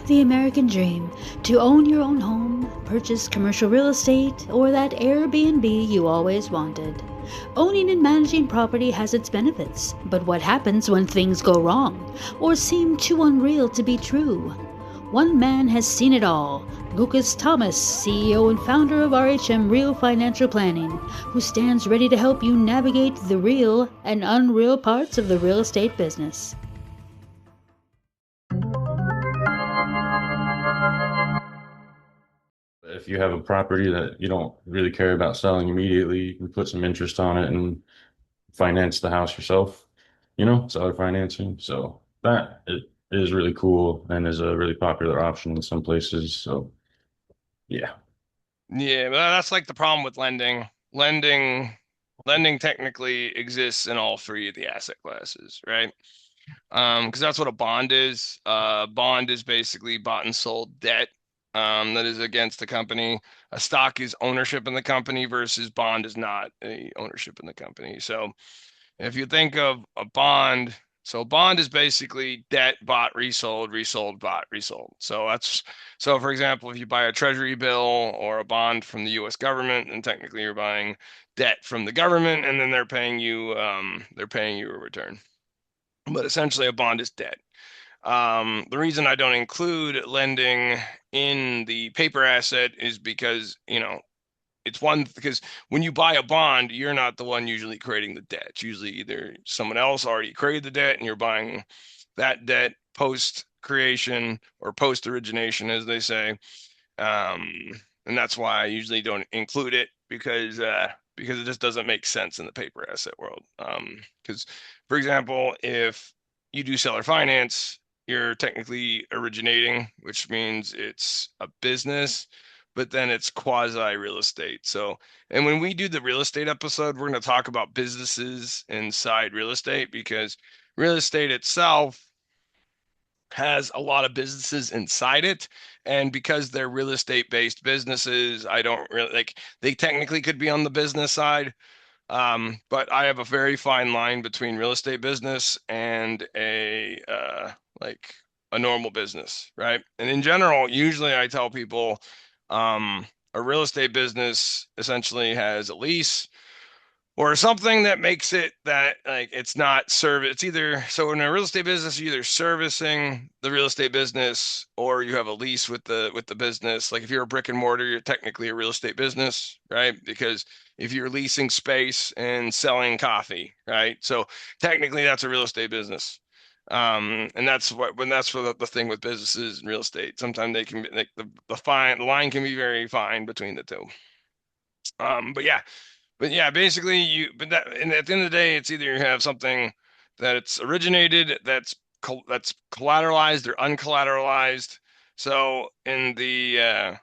The American dream: to own your own home, purchase commercial real estate, or that Airbnb you always wanted. Owning and managing property has its benefits, but what happens when things go wrong or seem too unreal to be true? One man has seen it all. Lucas Thomas, CEO and founder of RHM Real Financial Planning, who stands ready to help you navigate the real and unreal parts of the real estate business. If you have a property that you don't really care about selling immediately, you can put some interest on it and finance the house yourself, seller financing. So that it is really cool and is a really popular option in some places. So yeah. Yeah, but that's like the problem with lending. Lending technically exists in all three of the asset classes, right? Because that's what a bond is. Bond is basically bought and sold debt, that is against the company. A stock is ownership in the company versus bond is not a ownership in the company. So if you think of a bond, so bond is basically debt bought, resold, resold, bought, resold. So for example, if you buy a treasury bill or a bond from the US government, then technically you're buying debt from the government and then they're paying you a return. But essentially a bond is debt. The reason I don't include lending in the paper asset is because, it's one because when you buy a bond, you're not the one usually creating the debt. It's usually either someone else already created the debt and you're buying that debt post creation or post origination, as they say. Um, and that's why I usually don't include it because it just doesn't make sense in the paper asset world. Because, for example, if you do seller finance, you're technically originating, which means it's a business, but then it's quasi real estate. So, and when we do the real estate episode, we're going to talk about businesses inside real estate because real estate itself has a lot of businesses inside it. And because they're real estate based businesses, I don't really like they technically could be on the business side. But I have a very fine line between real estate business and like a normal business, right? And in general, usually I tell people a real estate business essentially has a lease or something that makes it that like it's not service. It's either so in a real estate business, you're either servicing the real estate business or you have a lease with the business. Like if you're a brick and mortar, you're technically a real estate business, right? Because if you're leasing space and selling coffee, right? So technically that's a real estate business. And that's for the thing with businesses and real estate. Sometimes they can be like the line can be very fine between the two. But yeah, basically and at the end of the day, it's either you have something that it's originated that's collateralized or uncollateralized. So in the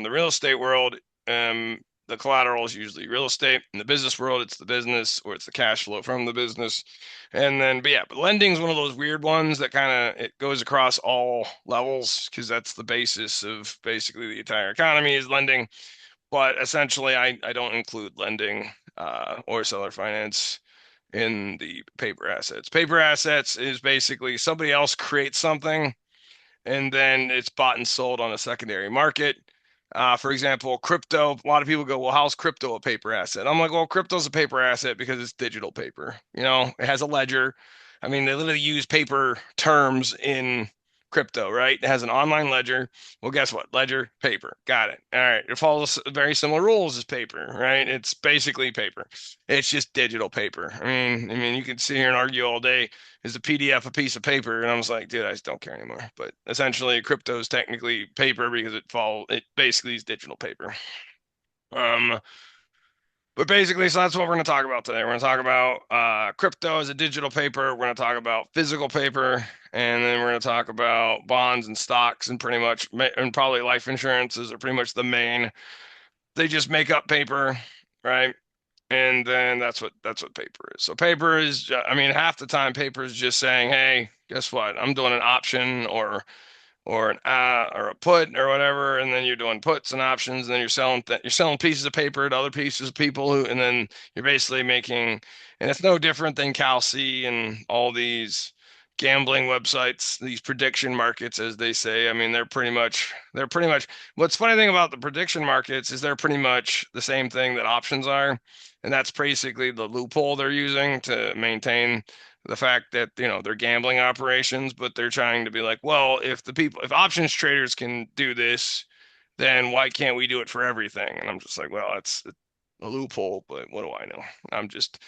real estate world, the collateral is usually real estate. In the business world, it's the business or it's the cash flow from the business. But lending is one of those weird ones that kind of it goes across all levels because that's the basis of basically the entire economy is lending. But essentially, I don't include lending or seller finance in the paper assets. Paper assets is basically somebody else creates something and then it's bought and sold on a secondary market. For example, crypto, a lot of people go, well, how's crypto a paper asset? I'm like, well, crypto's a paper asset because it's digital paper. It has a ledger. I mean, they literally use paper terms in crypto, right? It has an online ledger. Well, guess what? Ledger, paper. Got it. All right. It follows very similar rules as paper, right? It's basically paper. It's just digital paper. I mean, you can sit here and argue all day. Is a PDF a piece of paper? And I was like, dude, I just don't care anymore. But essentially, crypto is technically paper because it basically is digital paper. Um, but basically, so that's what we're going to talk about today. We're going to talk about crypto as a digital paper. We're going to talk about physical paper, and then we're going to talk about bonds and stocks, and pretty much, and probably life insurances are pretty much the main. They just make up paper, right? And then that's what paper is. So paper is, I mean, half the time paper is just saying, hey, guess what? I'm doing an option or a put or whatever, and then you're doing puts and options, and then you're selling pieces of paper to other pieces of people and then you're basically making, and it's no different than Cal C and all these gambling websites, these prediction markets, as they say. I mean, they're pretty much what's funny thing about the prediction markets is they're pretty much the same thing that options are. And that's basically the loophole they're using to maintain the fact that, they're gambling operations, but they're trying to be like, well, if options traders can do this, then why can't we do it for everything? And I'm just like, well, it's a loophole, but what do I know? I'm just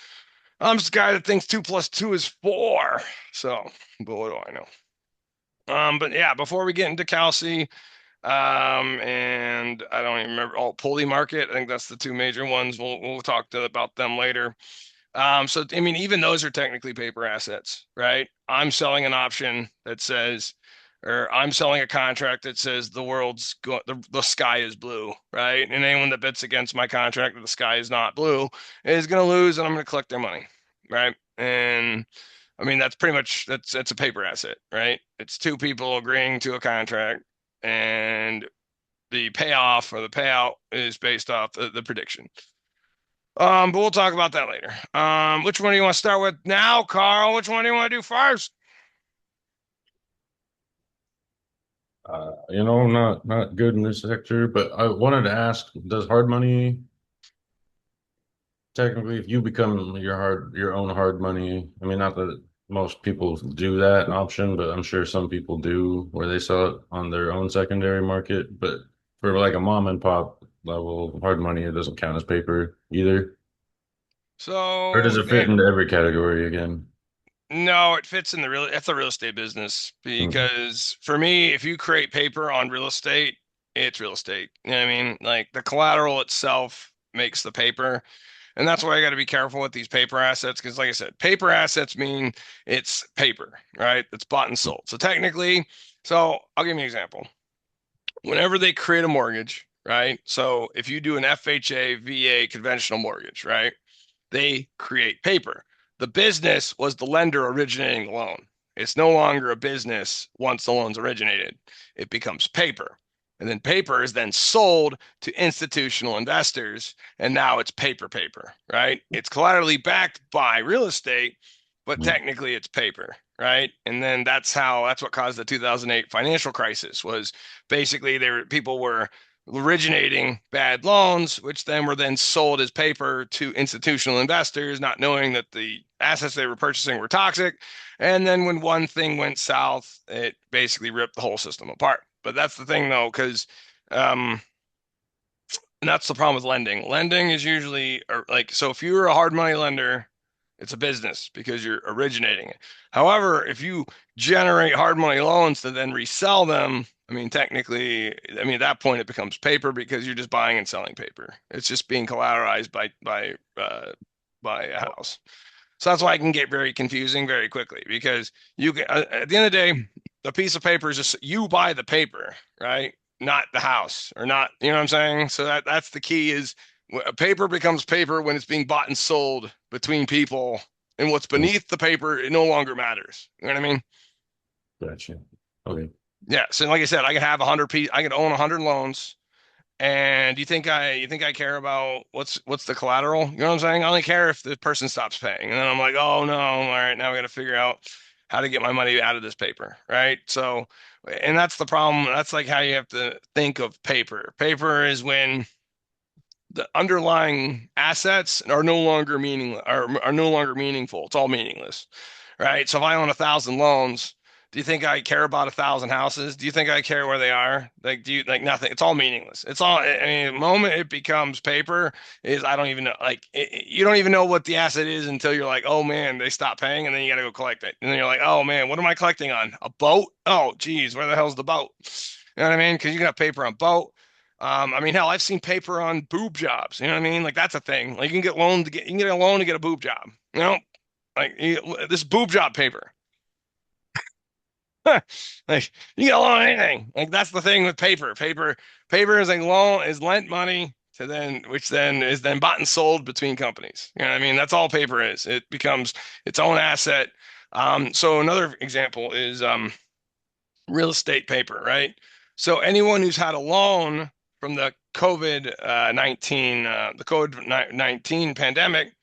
a guy that thinks 2 + 2 is 4. So, but what do I know? But yeah, before we get into Calci, and I don't even remember. Oh, pulley market. I think that's the two major ones. We'll talk about them later. So I mean, even those are technically paper assets, right? I'm selling an option that says, or I'm selling a contract that says the sky is blue, right? And anyone that bets against my contract that the sky is not blue is going to lose, and I'm going to collect their money, right? And I mean, that's pretty much that's a paper asset, right? It's two people agreeing to a contract, and the payoff or the payout is based off the prediction. But we'll talk about that later. Which one do you want to start with now, Karl? Which one do you want to do first? Not good in this sector, but I wanted to ask, does hard money technically, if you become your own hard money, I mean, not that most people do that option, but I'm sure some people do where they sell it on their own secondary market. But for like a mom and pop level hard money, it doesn't count as paper either. Or does So, it fit into every category again? no, it fits in that's a real estate business Mm. because for me, if you create paper on real estate, it's real estate. You know what I mean? Like the collateral itself makes the paper. And that's why I got to be careful with these paper assets because, like I said, paper assets mean it's paper, right? It's bought and sold. So technically, I'll give you an example. Whenever they create a mortgage, right? So if you do an FHA, VA conventional mortgage, right? They create paper. The business was the lender originating the loan. It's no longer a business once the loan's originated. It becomes paper. And then paper is then sold to institutional investors. And now it's paper, right? It's collaterally backed by real estate, but Mm. technically it's paper, right? And then that's what caused the 2008 financial crisis was basically people were originating bad loans, which then were then sold as paper to institutional investors, not knowing that the assets they were purchasing were toxic. And then when one thing went south, it basically ripped the whole system apart. But that's the thing, though, because and that's the problem with lending. Lending is usually so if you're a hard money lender, it's a business because you're originating it. However, if you generate hard money loans to then resell them, I mean, technically, at that point it becomes paper because you're just buying and selling paper. It's just being collateralized by a house. So that's why it can get very confusing very quickly because you can, at the end of the day, the piece of paper is just you buy the paper, right? Not the house or not, you know what I'm saying? So that's the key is paper becomes paper when it's being bought and sold between people, and what's Mm. beneath the paper, it no longer matters. You know what I mean? Gotcha. Okay. Yeah. So like I said, I could have 100 I could own 100 loans. And you think I care about what's the collateral? You know what I'm saying? I only care if the person stops paying. And then I'm like, oh no, all right, now we got to figure out how to get my money out of this paper, right? So, and that's the problem. That's like how you have to think of paper. Paper is when the underlying assets are no longer are no longer meaningful. It's all meaningless, right? So if I own 1,000 loans, do you think I care about 1,000 houses? Do you think I care where they are? Like, do you like nothing? It's all meaningless. It's all. I mean, the moment it becomes paper is I don't even know. Like, you don't even know what the asset is until you're like, oh man, they stopped paying, and then you got to go collect it, and then you're like, oh man, what am I collecting on? A boat? Oh, geez, where the hell's the boat? You know what I mean? Because you can have paper on boat. I mean, hell, I've seen paper on boob jobs. You know what I mean? Like that's a thing. Like you can get a loan to get a boob job. You know, like this boob job paper. Like you get a loan on anything. Like that's the thing with paper. Paper is a loan is lent money to then which then is then bought and sold between companies. You know what I mean? That's all paper is. It becomes its own asset. So another example is real estate paper, right? So anyone who's had a loan from the COVID 19 pandemic,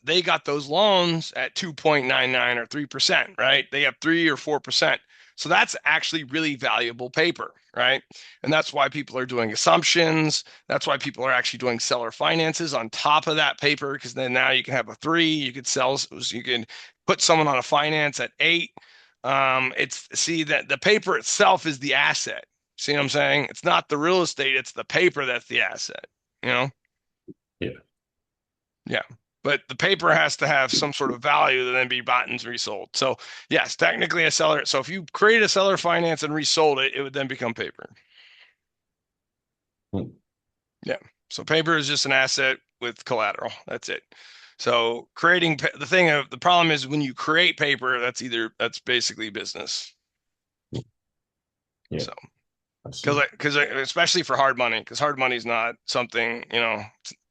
they got those loans at 2.99 or 3%, right? They have 3 or 4%. So that's actually really valuable paper, right? And that's why people are doing assumptions. That's why people are actually doing seller finances on top of that paper, because then now you can have a 3, you could sell, you can put someone on a finance at 8. It's see that the paper itself is the asset. See what I'm saying? It's not the real estate, it's the paper that's the asset, you know? Yeah. Yeah. But the paper has to have some sort of value to then be bought and resold. So yes, technically a seller. So if you create a seller finance and resold it, it would then become paper. Hmm. Yeah. So paper is just an asset with collateral. That's it. So creating the problem is when you create paper, that's basically business. Yeah. So I see. because especially for hard money, because hard money is not something,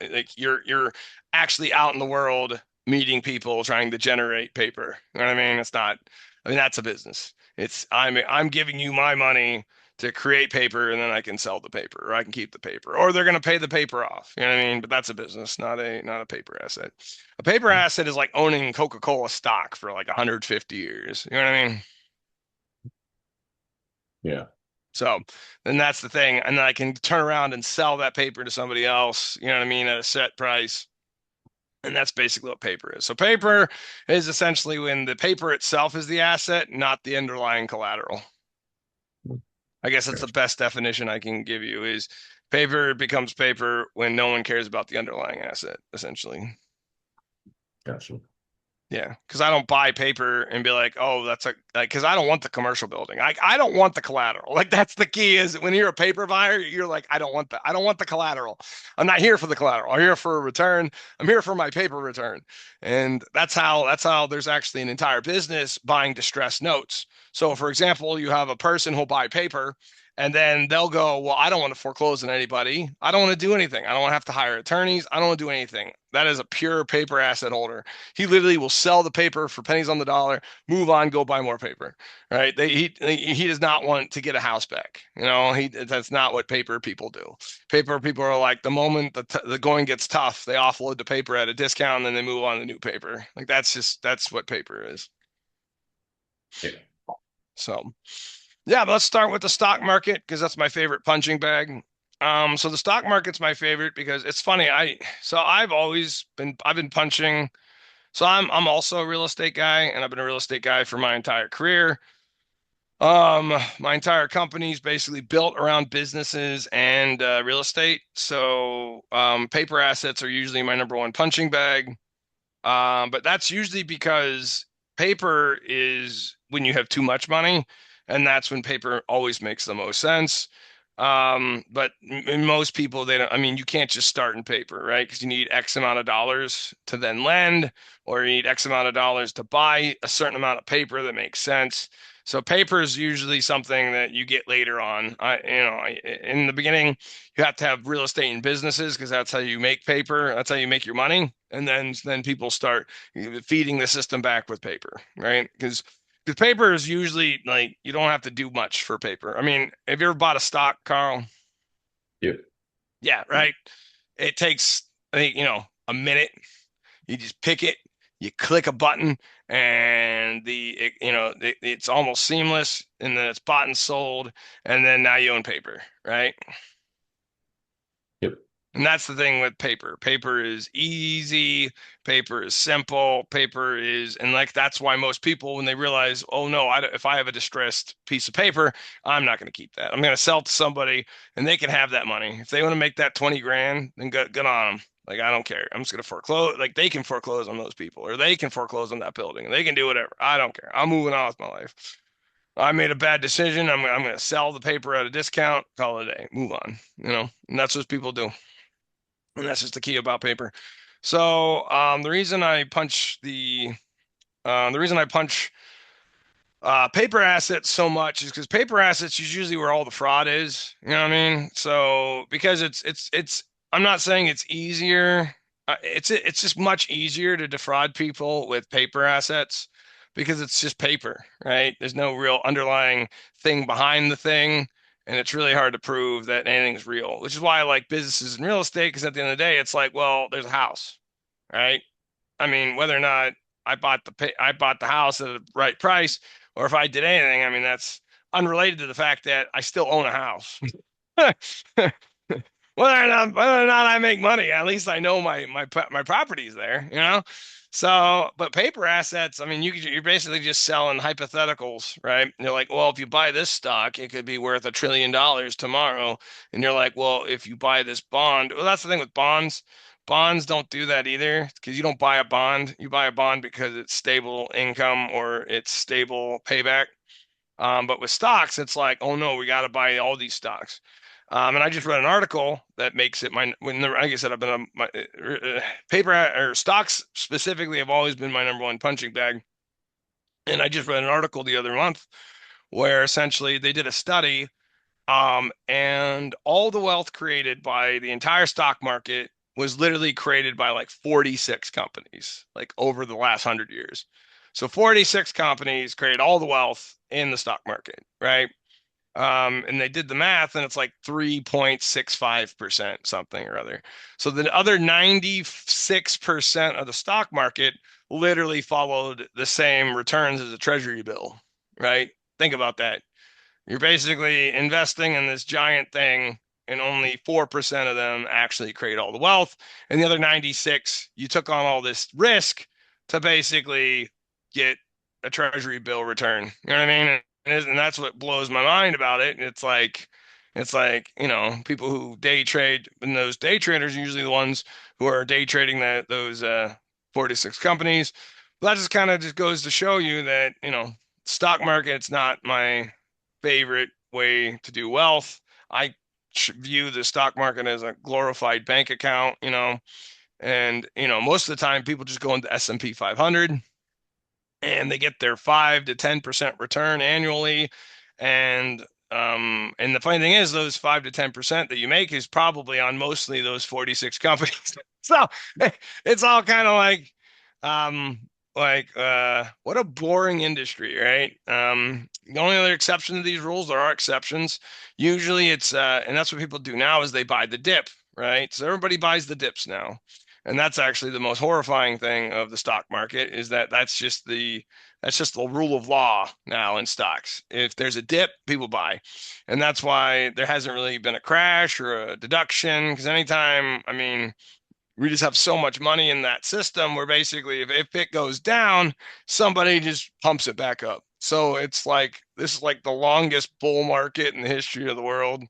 like you're actually out in the world meeting people trying to generate paper. You know what I mean? It's not. I mean, that's a business. I'm giving you my money to create paper, and then I can sell the paper, or I can keep the paper, or they're going to pay the paper off. You know what I mean? But that's a business, not a paper asset. A paper asset is like owning Coca-Cola stock for like 150 years. You know what I mean? Yeah. So then that's the thing. And then I can turn around and sell that paper to somebody else, you know what I mean, at a set price. And that's basically what paper is. So paper is essentially when the paper itself is the asset, not the underlying collateral. I guess that's the Gotcha. best definition I can give you is paper becomes paper when no one cares about the underlying asset, essentially. Gotcha. Yeah, because I don't buy paper and be like, oh, that's because I don't want the commercial building. I don't want the collateral. Like that's the key is when you're a paper buyer, you're like, I don't want that. I don't want the collateral. I'm not here for the collateral. I'm here for a return. I'm here for my paper return. And that's how there's actually an entire business buying distressed notes. So for example, you have a person who'll buy paper and then they'll go, well, I don't want to foreclose on anybody. I don't want to do anything. I don't want to have to hire attorneys. I don't want to do anything. That is a pure paper asset holder. He literally will sell the paper for pennies on the dollar, move on, go buy more paper. Right? He does not want to get a house back. That's not what paper people do. Paper people are like the moment the going gets tough, they offload the paper at a discount and then they move on to new paper. Like that's what paper is. Yeah. So yeah, but let's start with the stock market because that's my favorite punching bag. So the stock market's my favorite because it's funny. I've been punching. So I'm also a real estate guy, and I've been a real estate guy for my entire career. My entire company's basically built around businesses and real estate. So paper assets are usually my number one punching bag. But that's usually because paper is when you have too much money, and that's when paper always makes the most sense. But in most people, they don't, I mean, you can't just start in paper, right? Because you need X amount of dollars to then lend, or you need X amount of dollars to buy a certain amount of paper that makes sense. So paper is usually something that you get later on. In the beginning, you have to have real estate and businesses because that's how you make paper. That's how you make your money. And then people start feeding the system back with paper, right? Because paper is usually like you don't have to do much for paper. I mean, have you ever bought a stock, Karl? Yeah. Yeah, right. It takes, I think, a minute. You just pick it, you click a button, and it's almost seamless, and then it's bought and sold, and then now you own paper, right? Yep. And that's the thing with paper. Paper is easy. Paper is simple. And like that's why most people, when they realize, oh no, if I have a distressed piece of paper, I'm not going to keep that. I'm going to sell it to somebody, and they can have that money. If they want to make that 20 grand, then good on them. Like I don't care. I'm just going to foreclose. Like they can foreclose on those people, or they can foreclose on that building, and they can do whatever. I don't care. I'm moving on with my life. I made a bad decision. I'm going to sell the paper at a discount. Call it a day. Move on. And that's what people do. And that's just the key about paper. So the reason I punch paper assets so much is because paper assets is usually where all the fraud is. You know what I mean? So because it's I'm not saying it's easier. It's just much easier to defraud people with paper assets because it's just paper, right? There's no real underlying thing behind the thing, and it's really hard to prove that anything's real, which is why I like businesses and real estate because at the end of the day, it's like, well, there's a house, right? I mean, whether or not I bought the house at the right price, or if I did anything, I mean, that's unrelated to the fact that I still own a house. Whether or not I make money, at least I know my property's there, you know? So, but paper assets, I mean, you're basically just selling hypotheticals, right? And you're like, well, if you buy this stock, it could be worth $1 trillion tomorrow. And you're like, well, if you buy this bond, well, that's the thing with bonds. Bonds don't do that either because you don't buy a bond. You buy a bond because it's stable income or it's stable payback. But with stocks, it's like, oh no, we got to buy all these stocks. And I just read an article that makes it like I said, I've been paper or stocks specifically have always been my number one punching bag. And I just read an article the other month where essentially they did a study, and all the wealth created by the entire stock market was literally created by like 46 companies, like over the last 100 years. So 46 companies create all the wealth in the stock market, right? And they did the math, and it's like 3.65% something or other. So the other 96% of the stock market literally followed the same returns as a treasury bill, right? Think about that. You're basically investing in this giant thing, and only 4% of them actually create all the wealth. And the other 96, you took on all this risk to basically get a treasury bill return. You know what I mean? And that's what blows my mind about it. It's like, people who day trade, and those day traders are usually the ones who are day trading those 46 companies. That just kind of just goes to show you that, stock market's not my favorite way to do wealth. I view the stock market as a glorified bank account, and most of the time people just go into S&P 500 and they get their 5 to 10% return annually. And the funny thing is, those 5 to 10% that you make is probably on mostly those 46 companies. So it's all kind of um, what a boring industry, right? The only other exception to these rules, there are exceptions. Usually and that's what people do now is they buy the dip, right? So everybody buys the dips now. And that's actually the most horrifying thing of the stock market is that's just the rule of law now in stocks. If there's a dip, people buy. And that's why there hasn't really been a crash or a deduction. Because anytime, I mean, we just have so much money in that system where basically if it goes down, somebody just pumps it back up. So it's like this is like the longest bull market in the history of the world.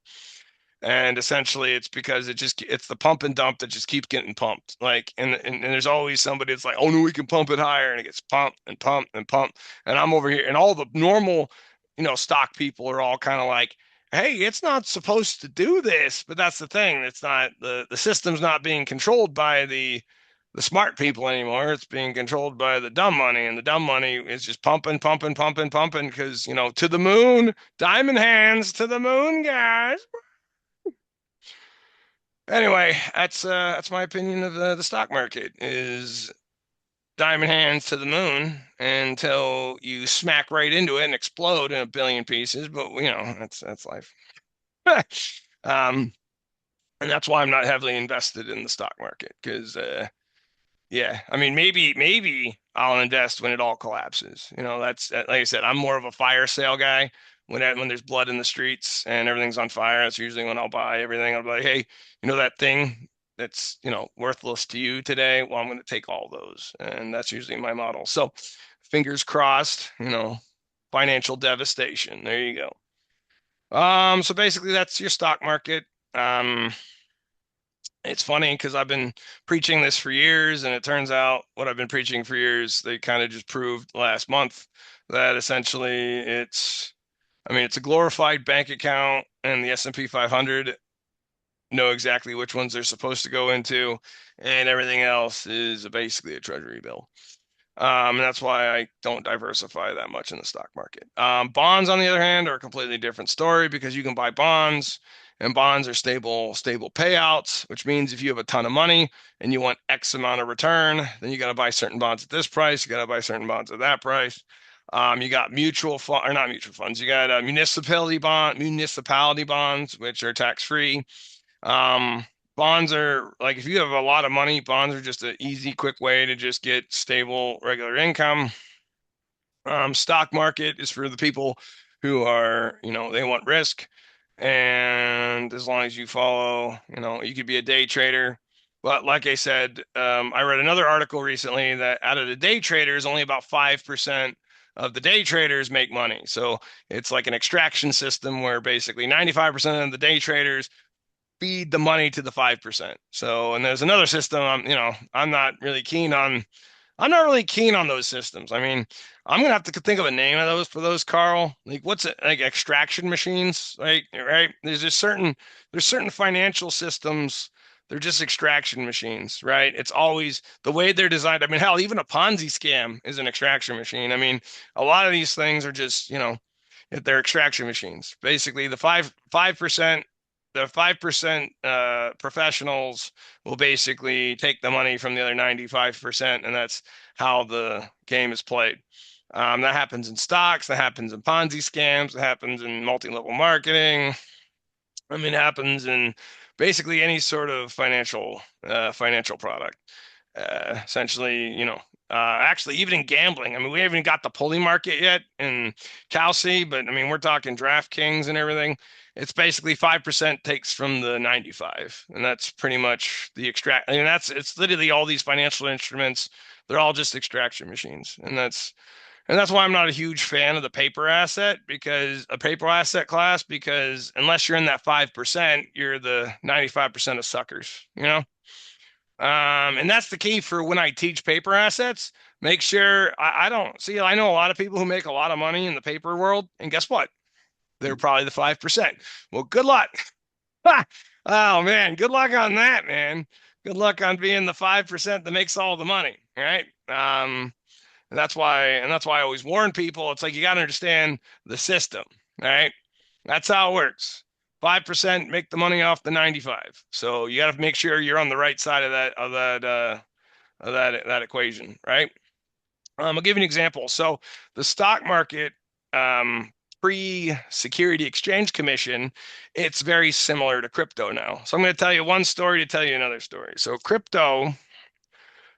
And essentially it's because it's the pump and dump that just keeps getting pumped. Like and there's always somebody that's like, oh no, we can pump it higher, and it gets pumped and pumped and pumped. And I'm over here, and all the normal, stock people are all kind of like, hey, it's not supposed to do this. But that's the thing. It's not the system's not being controlled by the smart people anymore. It's being controlled by the dumb money, and the dumb money is just pumping, pumping, pumping, pumping because, to the moon, diamond hands to the moon, guys. Anyway, that's my opinion of the stock market is diamond hands to the moon until you smack right into it and explode in a billion pieces. But that's life. um, and that's why I'm not heavily invested in the stock market because yeah, I mean maybe I'll invest when it all collapses. That's like I said, I'm more of a fire sale guy. When there's blood in the streets and everything's on fire, that's usually when I'll buy everything. I'll be like, hey, that thing that's worthless to you today. Well, I'm going to take all those, and that's usually my model. So, fingers crossed. Financial devastation. There you go. So basically, that's your stock market. It's funny because I've been preaching this for years, and it turns out what I've been preaching for years, they kind of just proved last month that essentially it's a glorified bank account, and the S&P 500 know exactly which ones they're supposed to go into, and everything else is basically a treasury bill. And that's why I don't diversify that much in the stock market. Bonds, on the other hand, are a completely different story because you can buy bonds, and bonds are stable payouts, which means if you have a ton of money and you want X amount of return, then you got to buy certain bonds at this price. You got to buy certain bonds at that price. You got mutual fund or not mutual funds. You got municipality bonds, which are tax free. bonds are like, if you have a lot of money, bonds are just an easy, quick way to just get stable, regular income. Stock market is for the people who are, they want risk. And as long as you follow, you could be a day trader. But like I said, I read another article recently that out of the day traders, only about 5% of the day traders make money. So it's like an extraction system where basically 95% of the day traders feed the money to the 5%. So, and there's another system, I'm not really keen on. I'm not really keen on those systems. I mean, I'm gonna have to think of a name of those for those, Karl. Like, what's it, like extraction machines, right? There's certain financial systems. They're just extraction machines, right? It's always the way they're designed. I mean, hell, even a Ponzi scam is an extraction machine. I mean, a lot of these things are just, they're extraction machines. Basically, the 5% professionals will basically take the money from the other 95%, and that's how the game is played. That happens in stocks, that happens in Ponzi scams, that happens in multi-level marketing. I mean, it happens in basically any sort of financial product. Essentially, actually even in gambling. I mean, we haven't got the pulley market yet in Calci, but I mean, we're talking DraftKings and everything. It's basically 5% takes from the 95, and that's pretty much the extract. I mean, it's literally all these financial instruments. They're all just extraction machines, and that's why I'm not a huge fan of the paper asset, because a paper asset class, because unless you're in that 5%, you're the 95% of suckers, and that's the key for when I teach paper assets. Make sure I don't see, I know a lot of people who make a lot of money in the paper world, and guess what? They're probably the 5%. Well, good luck. Oh man, good luck on that, man. Good luck on being the 5% that makes all the money, right? And that's why I always warn people. It's like, you got to understand the system, right? That's how it works. 5% make the money off the 95. So you got to make sure you're on the right side of that equation, right? I'll give you an example. So the stock market, pre-Security Exchange Commission, it's very similar to crypto now. So I'm going to tell you one story to tell you another story. So crypto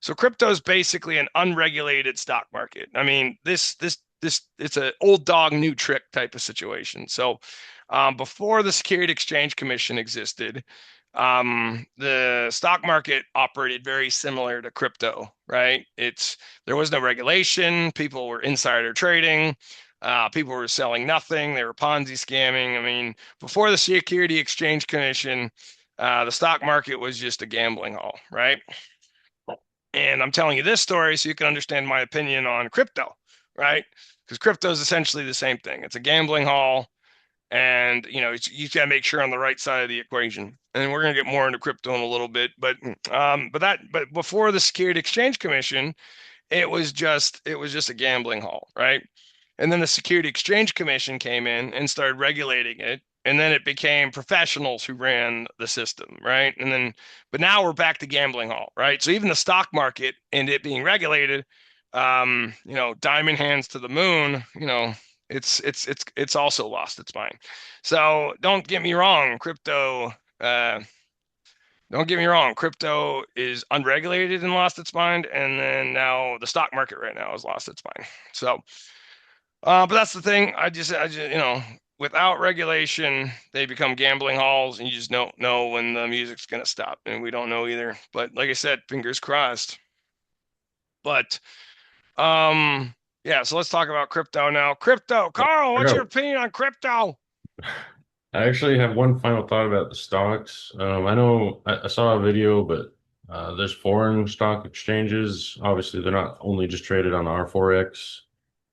is basically an unregulated stock market. I mean, this it's an old dog new trick type of situation. So before the Security Exchange Commission existed, the stock market operated very similar to crypto, right? There was no regulation. People were insider trading. People were selling nothing. They were Ponzi scamming. I mean, before the Security Exchange Commission, the stock market was just a gambling hall, right? And I'm telling you this story so you can understand my opinion on crypto, right? Because crypto is essentially the same thing. It's a gambling hall, and you got to make sure on the right side of the equation. And we're going to get more into crypto in a little bit, but before the Security Exchange Commission, it was just a gambling hall, right? And then the Security Exchange Commission came in and started regulating it. And then it became professionals who ran the system, right? But now we're back to gambling hall, right? So even the stock market and it being regulated, diamond hands to the moon, it's also lost its mind. So don't get me wrong, crypto. Don't get me wrong, crypto is unregulated and lost its mind, and then now the stock market right now has lost its mind. So, but that's the thing. Without regulation, they become gambling halls, and you just don't know when the music's gonna stop, and we don't know either. But like I said, fingers crossed. But yeah. So let's talk about crypto now. Crypto, Karl, I what's your got opinion on crypto? I actually have one final thought about the stocks. I know I saw a video, but there's foreign stock exchanges. Obviously, they're not only just traded on R4X,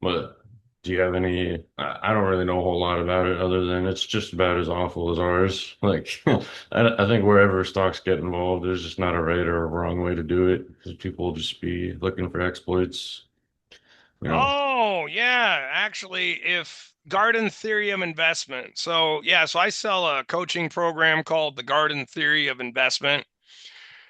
but do you have any? I don't really know a whole lot about it other than it's just about as awful as ours. Like, I think wherever stocks get involved, there's just not a right or a wrong way to do it because people will just be looking for exploits, you know. Oh, yeah. Actually, if Garden Theory of Investment. So, yeah, so I sell a coaching program called the Garden Theory of Investment.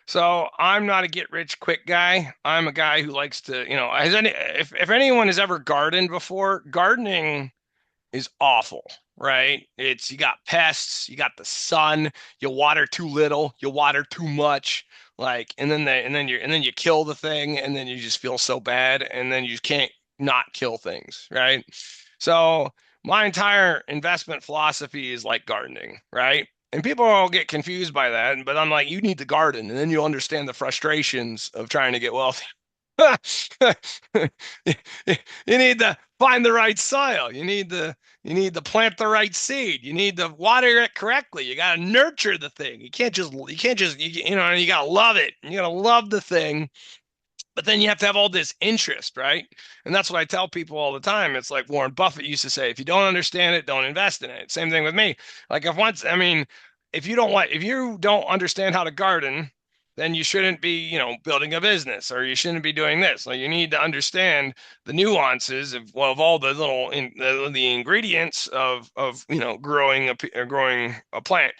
So, I'm not a get rich quick guy. I'm a guy who likes to, if anyone has ever gardened before, gardening is awful. right? It's you got pests, you got the sun, you water too little, you water too much, like, and then you kill the thing, and then you just feel so bad, and then you can't not kill things, right? So my entire investment philosophy is like gardening, right? And people all get confused by that, but I'm like, you need to garden, and then you'll understand the frustrations of trying to get wealthy. You need to find the right soil. You need to plant the right seed. You need to water it correctly. You got to nurture the thing. You can't just you know, you got to love it. You got to love the thing, but then you have to have all this interest, right? And that's what I tell people all the time. It's like Warren Buffett used to say, if you don't understand it, don't invest in it. Same thing with me. Like if once, I mean, if you don't understand how to garden, then you shouldn't be, you know, building a business, or you shouldn't be doing this. Like you need to understand the nuances of, well, of all the little the ingredients of, you know, growing a plant.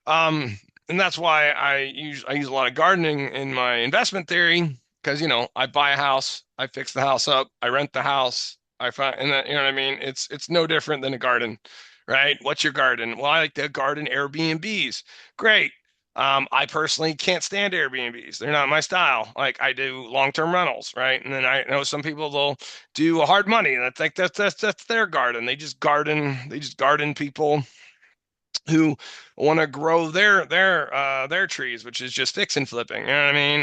Um, and that's why I use a lot of gardening in my investment theory, because, you know, I buy a house, I fix the house up, I rent the house, I find, and that, you know what I mean? It's no different than a garden, right? What's your garden? Well, I like to garden Airbnbs. Great. I personally can't stand Airbnbs. They're not my style. Like I do long-term rentals, right? And then I know some people they'll do hard money. That's like that's their garden. They just garden people who want to grow their trees, which is just fix and flipping. You know what I mean?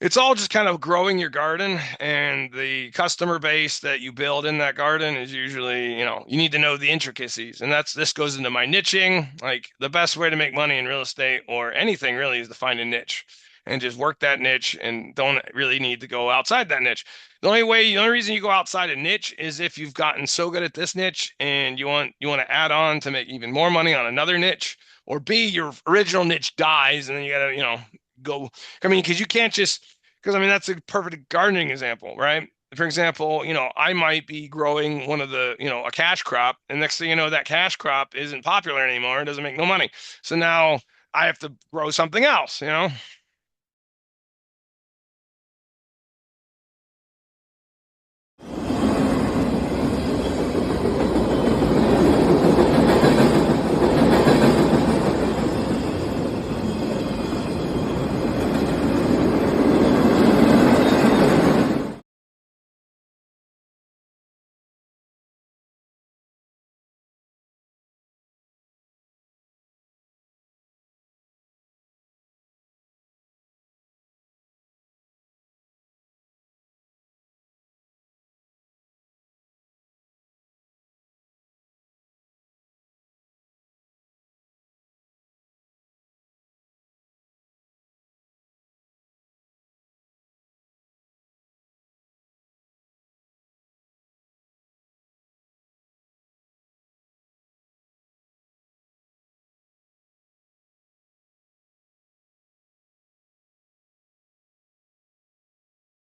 It's all just kind of growing your garden, and the customer base that you build in that garden is usually, you know, you need to know the intricacies. And this goes into my niching. Like the best way to make money in real estate or anything really is to find a niche and just work that niche, and don't really need to go outside that niche. The only reason you go outside a niche is if you've gotten so good at this niche and you want to add on to make even more money on another niche, or B, your original niche dies and then you gotta, you know, go. I mean, because you can't just, because I mean that's a perfect gardening example, right? For example, you know, I might be growing one of the, you know, a cash crop, and next thing you know, that cash crop isn't popular anymore. It doesn't make no money. So now I have to grow something else, you know?